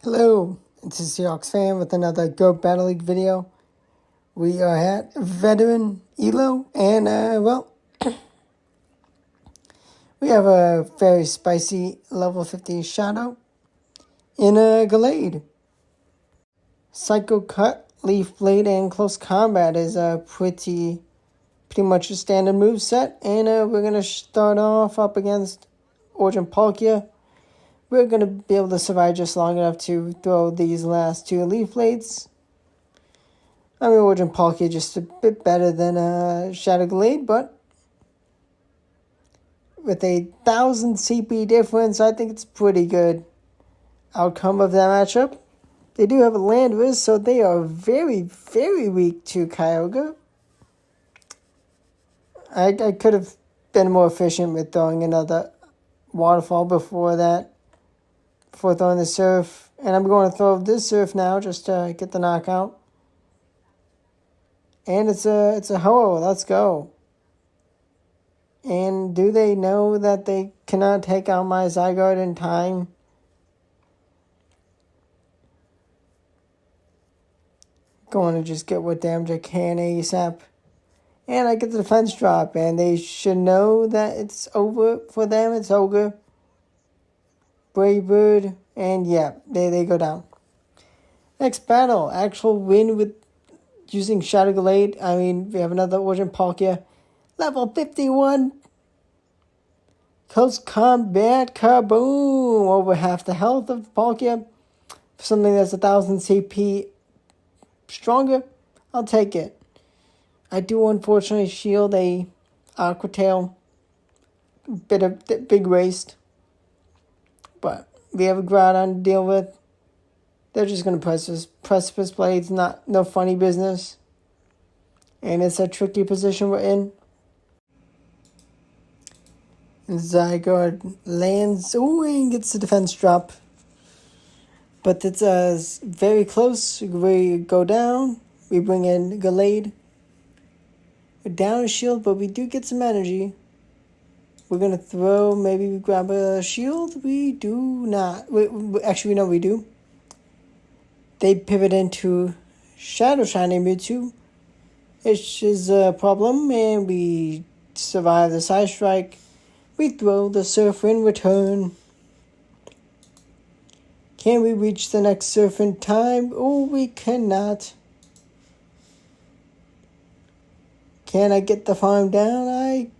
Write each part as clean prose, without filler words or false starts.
Hello, it's SeahawksFan with another Go Battle League video. We are at Veteran Elo, and we have a very spicy level 50 Shadow in a Gallade. Psycho Cut, Leaf Blade, and Close Combat is a pretty much a standard move set, and we're going to start off up against Origin Palkia. We're going to be able to survive just long enough to throw these last two Leaf Blades. I mean, Origin Palkia just a bit better than Shadow Gallade, but with a 1,000 CP difference, I think it's a pretty good outcome of that matchup. They do have a Landorus, so they are very, very weak to Kyogre. I could have been more efficient with throwing another Waterfall before throwing the Surf. And I'm going to throw this Surf now just to get the knockout. And it's a Ho-Oh. Let's go. And do they know that they cannot take out my Zygarde in time? Going to just get what damage I can ASAP. And I get the defense drop. And they should know that it's over for them. It's over. Brave Bird. And yeah, they go down. Next battle. Actual win with using Shadow Gallade. I mean, we have another Origin Palkia. Level 51. Close Combat. Kaboom. Over half the health of Palkia. For something that's 1,000 CP stronger, I'll take it. I do unfortunately shield a Aqua Tail. Bit of big waste. But we have a Groundon to deal with. They're just going to Precipice Blades, no funny business. And it's a tricky position we're in. And Zygarde lands, and gets the defense drop. But it's very close. We go down. We bring in Gallade. We're down a shield, but we do get some energy. We're going to throw, maybe we grab a shield. We do not. Actually, no, we do. They pivot into Shadow Shiny Mewtwo, which is a problem, and we survive the Side Strike. We throw the Surf in return. Can we reach the next Surf in time? Oh, we cannot. Can I get the farm down? I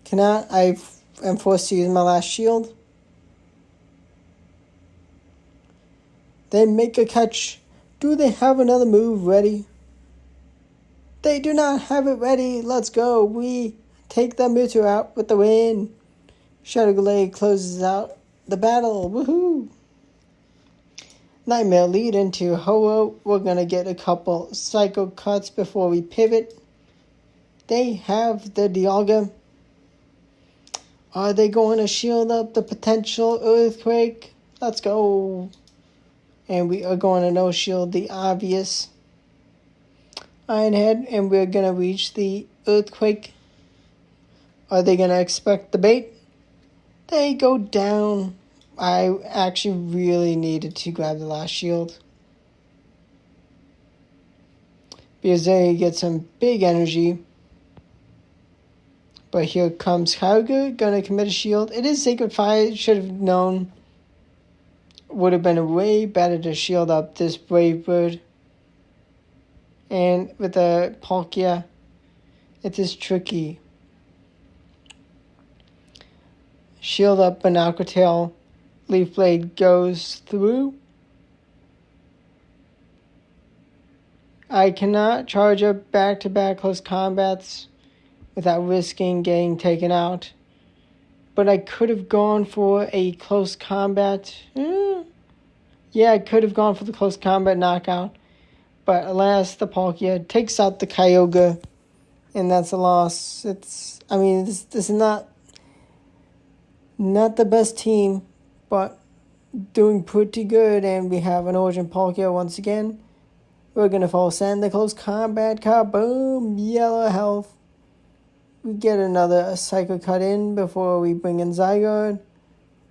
cannot. I am forced to use my last shield. They make a catch. Do they have another move ready? They do not have it ready. Let's go. We take the Mewtwo out with the win. Shadow Gallade closes out the battle. Woohoo! Nightmare lead into Ho-Oh. We're going to get a couple Psycho Cuts before we pivot. They have the Dialga. Are they going to shield up the potential Earthquake? Let's go. And we are going to no-shield the obvious Iron Head. And we're going to reach the Earthquake. Are they going to expect the bait? They go down. I actually really needed to grab the last shield. Because they get some big energy. But here comes Kyogre, going to commit a shield. It is Sacred Fire. Should have known. Would have been way better to shield up this Brave Bird. And with the Palkia, it is tricky. Shield up an Aqua Tail. Leaf Blade goes through. I cannot charge up back-to-back close combats without risking getting taken out. But I could have gone for a close combat. Yeah, I could have gone for the close combat knockout. But alas, the Palkia takes out the Kyogre. And that's a loss. This is not the best team, but doing pretty good. And we have an Origin Palkia once again. We're going to full send the close combat. Kaboom! Yellow health. We get another Psycho Cut in before we bring in Zygarde.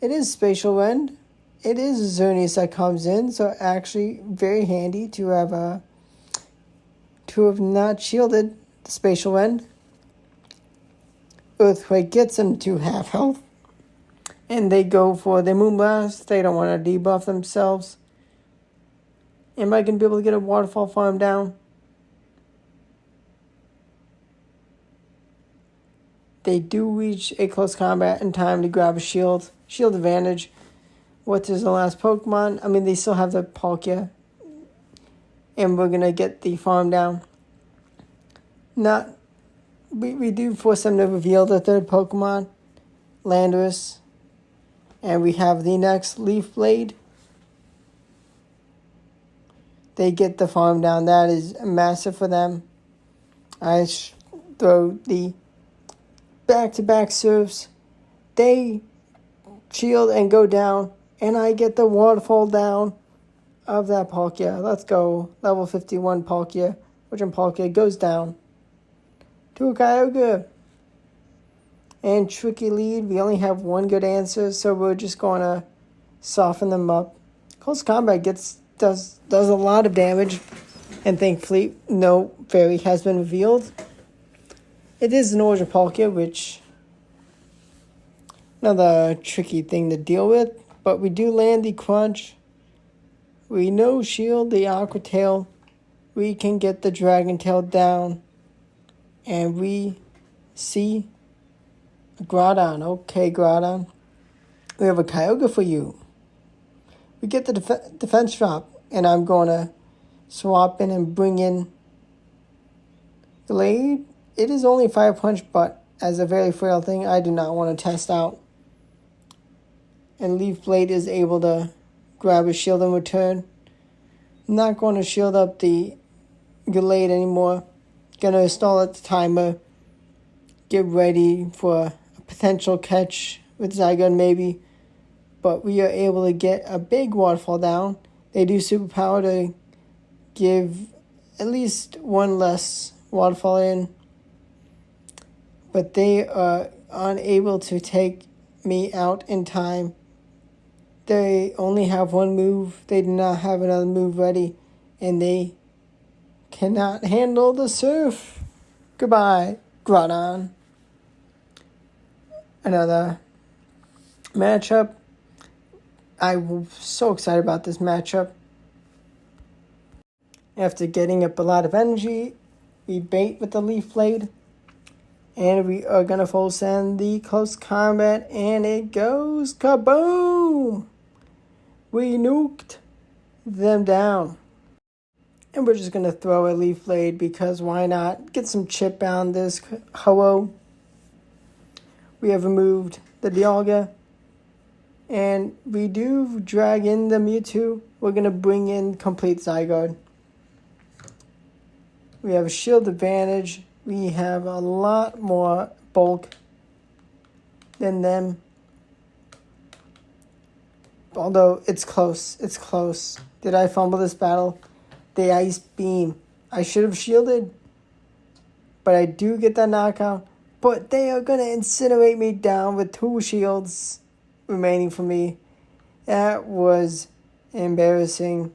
It is Spatial Rend. It is Xerneas that comes in, so actually very handy to have not shielded the Spatial End. Earthquake gets them to half health, and they go for their Moonblast. They don't want to debuff themselves. Am I going to be able to get a Waterfall farm down? They do reach a close combat in time to grab a shield. Shield advantage. What is the last Pokemon? I mean, they still have the Palkia. And we're going to get the farm down. We do force them to reveal the third Pokemon. Landorus. And we have the next Leaf Blade. They get the farm down. That is massive for them. I throw the back-to-back serves. They shield and go down. And I get the waterfall down of that Palkia. Let's go. Level 51 Palkia. Which one Palkia goes down to a Kyogre. And Tricky Lead. We only have one good answer, so we're just going to soften them up. Close Combat does a lot of damage. And thankfully, no fairy has been revealed. It is an Origin Palkia, which another tricky thing to deal with. But we do land the Crunch. We no shield the Aqua Tail. We can get the Dragon Tail down. And we see a Groudon. Okay, Groudon. We have a Kyogre for you. We get the defense drop. And I'm going to swap in and bring in Gallade. It is only Fire Punch, but as a very frail thing, I do not want to test out. And Leaf Blade is able to grab a shield in return. I'm not going to shield up the Gallade anymore. Gonna stall at the timer. Get ready for a potential catch with Zygarde maybe. But we are able to get a big waterfall down. They do superpower to give at least one less waterfall in. But they are unable to take me out in time. They only have one move. They do not have another move ready. And they cannot handle the surf. Goodbye, Groudon. Another matchup. I'm so excited about this matchup. After getting up a lot of energy, we bait with the Leaf Blade. And we are going to full send the Close Combat. And it goes kaboom! We nuked them down. And we're just going to throw a Leaf Blade because why not? Get some chip on this Ho-Oh. We have removed the Dialga. And we do drag in the Mewtwo. We're going to bring in complete Zygarde. We have a shield advantage. We have a lot more bulk than them. Although it's close. It's close. Did I fumble this battle? The Ice Beam. I should have shielded. But I do get that knockout. But they are going to incinerate me down with 2 shields remaining for me. That was embarrassing.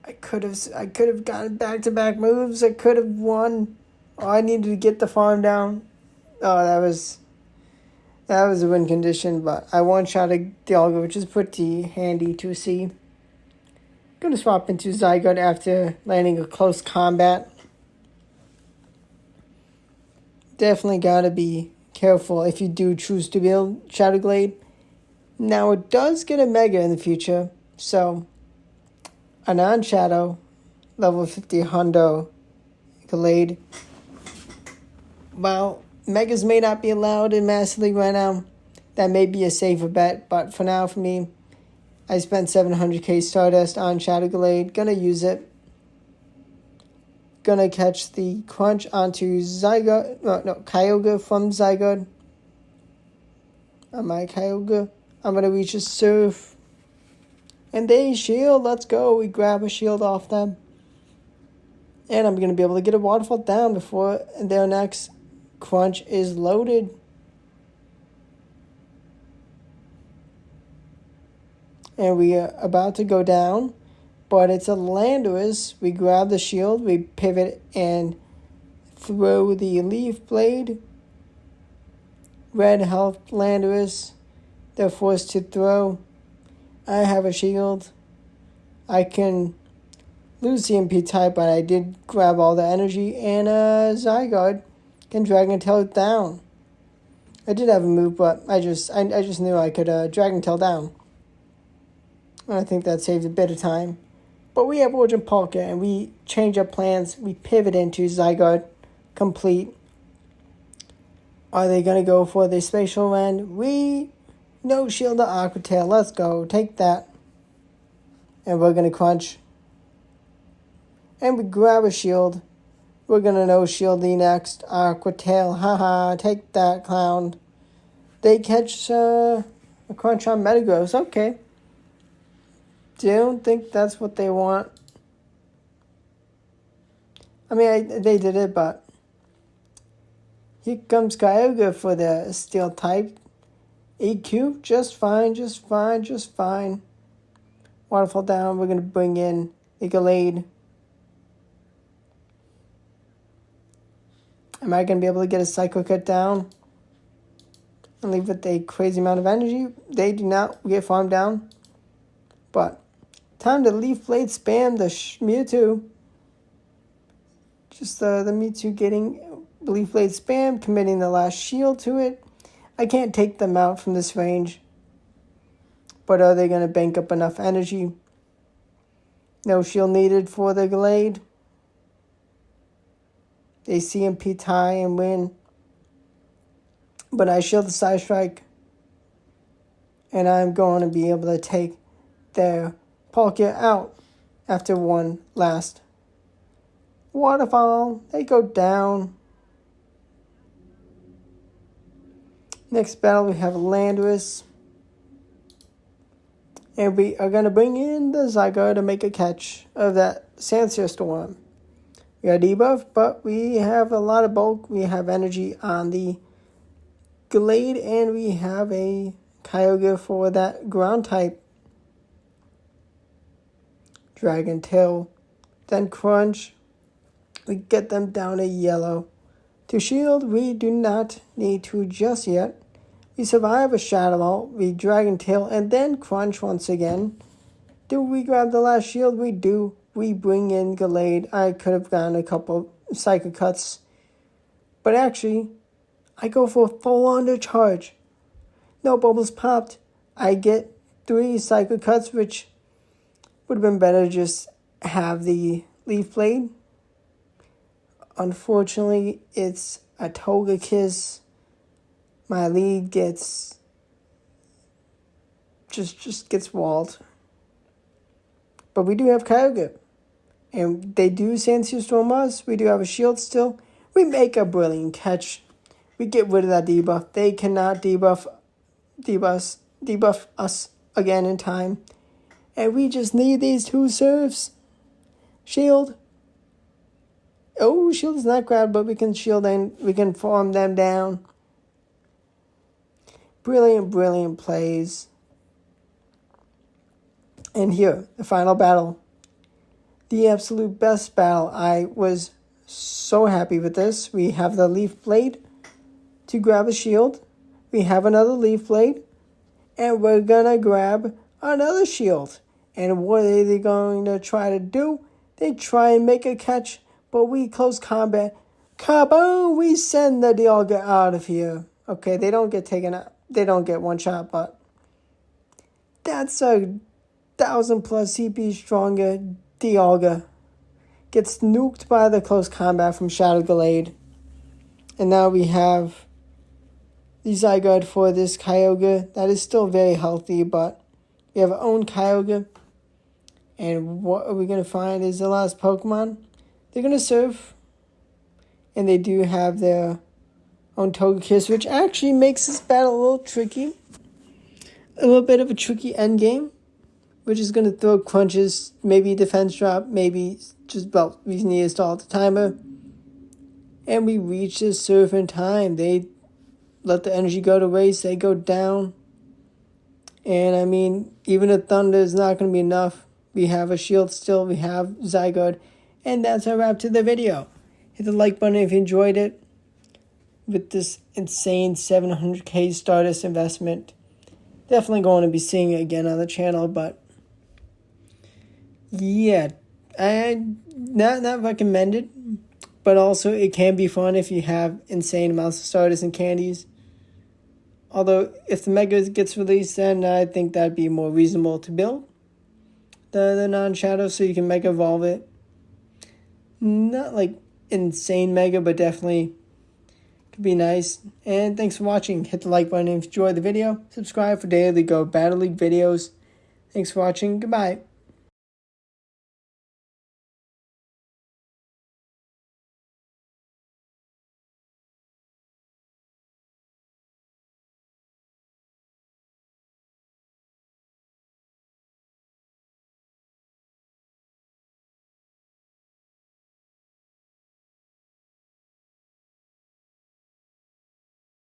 I could have gotten back-to-back moves. I could have won. Oh, I needed to get the farm down. Oh, that was a win condition, but I one-shot a Dialga, which is pretty handy to see. Gonna swap into Zygarde after landing a Close Combat. Definitely gotta be careful if you do choose to build Shadow Gallade. Now, it does get a Mega in the future, so a non-Shadow, level 50 Hundo Gallade. Well, Megas may not be allowed in Master League right now. That may be a safer bet, but for now, for me, I spent 700k Stardust on Shadow Gallade. Gonna use it. Gonna catch the Crunch onto Zygarde. Kyogre from Zygarde. On my Kyogre. I'm gonna reach a Surf. And they shield. Let's go. We grab a shield off them. And I'm gonna be able to get a waterfall down before their next Crunch is loaded. And we are about to go down, but it's a Landorus. We grab the shield, we pivot and throw the Leaf Blade. Red health Landorus. They're forced to throw. I have a shield. I can lose the MP type, but I did grab all the energy, and Zygarde can Dragon Tail it down. I did have a move, but I just knew I could Dragon Tail down. And I think that saved a bit of time. But we have Origin Palkia, and we change up plans. We pivot into Zygarde complete. Are they going to go for the Spatial Rend? No shield the Aqua Tail. Let's go. Take that. And we're going to crunch. And we grab a shield. We're going to no shield the next Aqua Tail. Haha, take that, clown. They catch a crunch on Metagross. Okay. Don't think that's what they want. I mean, they did it, but here comes Kyogre for the Steel type. EQ, just fine, just fine, just fine. Waterfall down, we're going to bring in the Gallade. Am I going to be able to get a Psycho Cut down? And leave with a crazy amount of energy? They do not get farmed down. But time to Leaf Blade spam the Mewtwo. Just the Mewtwo getting Leaf Blade spam, committing the last shield to it. I can't take them out from this range. But are they going to bank up enough energy? No shield needed for the Gallade. They CMP tie and win. But I shield the Side Strike. And I'm going to be able to take their Palkia out after one last waterfall. They go down. Next battle we have Landorus. And we are going to bring in the Zygarde to make a catch of that Sandsear Storm. We are debuff, but we have a lot of bulk. We have energy on the Gallade, and we have a Kyogre for that ground type. Dragon Tail, then Crunch. We get them down to yellow. To shield, we do not need to just yet. We survive a Shadow Ball, we Dragon Tail, and then Crunch once again. Do we grab the last shield? We do. We bring in Gallade. I could have gotten a couple Psycho Cuts. But actually, I go for full on charge. No bubbles popped. I get 3 Psycho Cuts, which would have been better to just have the Leaf Blade. Unfortunately, it's a Togekiss. My lead gets just gets walled. But we do have Kyogre. And they do Sandsear Storm us. We do have a shield still. We make a brilliant catch. We get rid of that debuff. They cannot debuff us again in time. And we just need these 2 serves. Shield. Oh, shield is not grabbed, but we can shield and we can farm them down. Brilliant plays. And here, the final battle. The absolute best battle. I was so happy with this. We have the Leaf Blade to grab a shield. We have another Leaf Blade. And we're going to grab another shield. And what are they going to try to do? They try and make a catch, but we close combat. Kaboom! We send the Dialga out of here. Okay, they don't get taken out. They don't get one shot, but that's a 1,000+ CP stronger Dialga. Gets nuked by the close combat from Shadow Gallade. And now we have the Zygarde for this Kyogre. That is still very healthy, but we have our own Kyogre. And what are we going to find is the last Pokemon. They're going to surf. And they do have their own Togekiss, which actually makes this battle a little tricky. A little bit of a tricky endgame. We're just going to throw crunches, maybe defense drop, maybe just, we need to stall the timer. And we reach this surf in time. They let the energy go to waste. They go down. And I mean, even a Thunder is not going to be enough. We have a Shield still, we have Zygarde. And that's our wrap to the video. Hit the like button if you enjoyed it. With this insane 700k Stardust investment. Definitely going to be seeing it again on the channel, but yeah, I not recommended, but also it can be fun if you have insane amounts of Stardust and candies. Although if the Mega gets released, then I think that'd be more reasonable to build the non-Shadow, so you can Mega Evolve it. Not like insane Mega, but definitely could be nice. And thanks for watching. Hit the like button if you enjoyed the video. Subscribe for daily Go Battle League videos. Thanks for watching. Goodbye.